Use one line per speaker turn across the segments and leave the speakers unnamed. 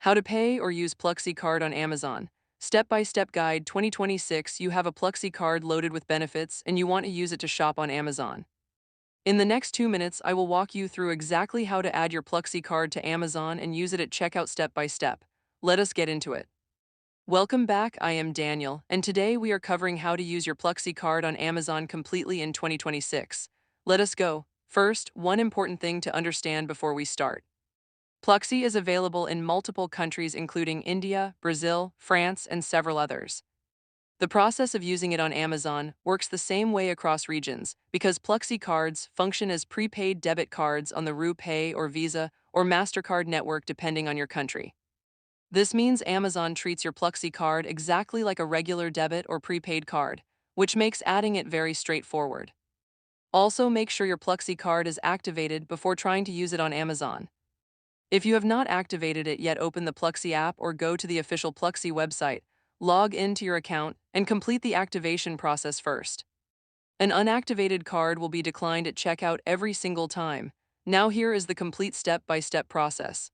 How to pay or use Pluxee card on Amazon. Step-by-step guide 2026. You have a Pluxee card loaded with benefits and you want to use it to shop on Amazon. In the next 2 minutes, I will walk you through exactly how to add your Pluxee card to Amazon and use it at checkout step by step. Let us get into it. Welcome back, I am Daniel, and today we are covering how to use your Pluxee card on Amazon completely in 2026. Let us go. First, one important thing to understand before we start. Pluxee is available in multiple countries including India, Brazil, France, and several others. The process of using it on Amazon works the same way across regions because Pluxee cards function as prepaid debit cards on the RuPay or Visa or MasterCard network depending on your country. This means Amazon treats your Pluxee card exactly like a regular debit or prepaid card, which makes adding it very straightforward. Also, make sure your Pluxee card is activated before trying to use it on Amazon. If you have not activated it yet, open the Pluxee app or go to the official Pluxee website, log into your account, and complete the activation process first. An unactivated card will be declined at checkout every single time. Now here is the complete step-by-step process.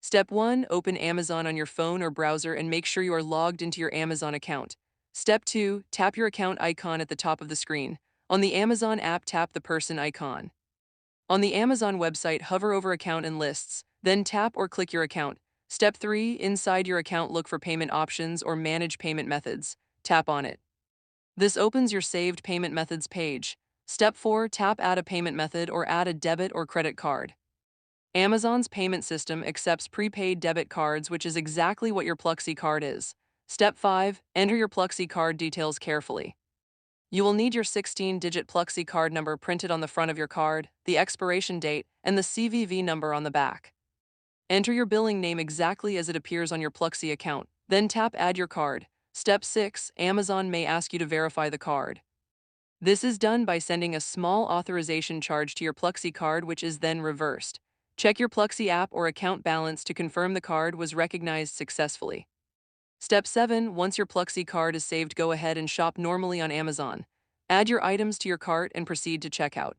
Step 1. Open Amazon on your phone or browser and make sure you are logged into your Amazon account. Step 2. Tap your account icon at the top of the screen. On the Amazon app, tap the person icon. On the Amazon website, hover over Account and Lists, then tap or click your account. Step 3. Inside your account, look for Payment Options or Manage Payment Methods. Tap on it. This opens your saved payment methods page. Step 4. Tap Add a payment method or add a debit or credit card. Amazon's payment system accepts prepaid debit cards, which is exactly what your Pluxee card is. Step 5. Enter your Pluxee card details carefully. You will need your 16-digit Pluxee card number printed on the front of your card, the expiration date, and the CVV number on the back. Enter your billing name exactly as it appears on your Pluxee account, then tap Add your card. Step 6. Amazon may ask you to verify the card. This is done by sending a small authorization charge to your Pluxee card, which is then reversed. Check your Pluxee app or account balance to confirm the card was recognized successfully. Step 7. Once your Pluxee card is saved, go ahead and shop normally on Amazon. Add your items to your cart and proceed to checkout.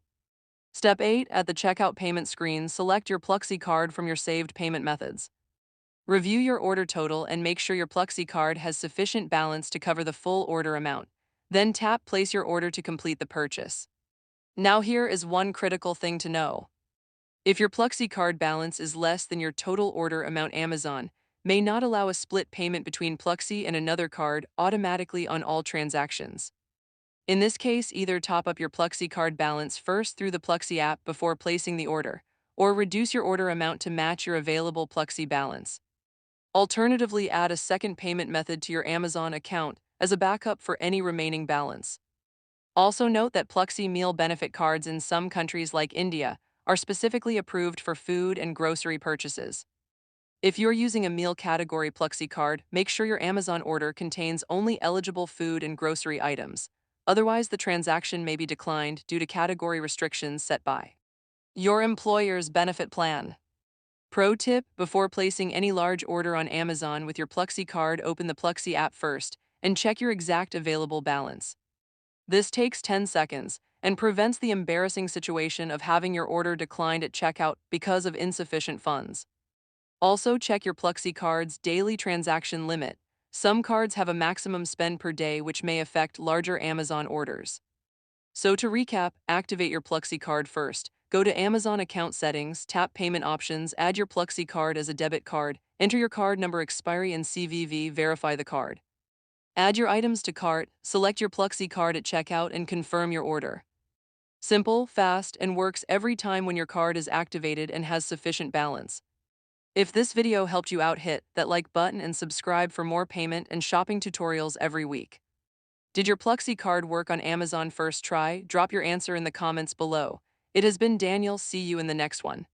Step 8. At the checkout payment screen, select your Pluxee card from your saved payment methods. Review your order total and make sure your Pluxee card has sufficient balance to cover the full order amount. Then tap Place your order to complete the purchase. Now here is one critical thing to know. If your Pluxee card balance is less than your total order amount, Amazon may not allow a split payment between Pluxee and another card automatically on all transactions. In this case, either top up your Pluxee card balance first through the Pluxee app before placing the order, or reduce your order amount to match your available Pluxee balance. Alternatively, add a second payment method to your Amazon account as a backup for any remaining balance. Also note that Pluxee meal benefit cards in some countries like India are specifically approved for food and grocery purchases. If you're using a meal category Pluxee card, make sure your Amazon order contains only eligible food and grocery items. Otherwise, the transaction may be declined due to category restrictions set by your employer's benefit plan. Pro tip: before placing any large order on Amazon with your Pluxee card, open the Pluxee app first and check your exact available balance. This takes 10 seconds and prevents the embarrassing situation of having your order declined at checkout because of insufficient funds. Also, check your Pluxee card's daily transaction limit. Some cards have a maximum spend per day, which may affect larger Amazon orders. So to recap, activate your Pluxee card first. Go to Amazon account settings, tap payment options, add your Pluxee card as a debit card, enter your card number, expiry, and CVV, verify the card. Add your items to cart, select your Pluxee card at checkout, and confirm your order. Simple, fast, and works every time when your card is activated and has sufficient balance. If this video helped you out, hit that like button and subscribe for more payment and shopping tutorials every week. Did your Pluxee card work on Amazon first try? Drop your answer in the comments below. It has been Daniel. See you in the next one.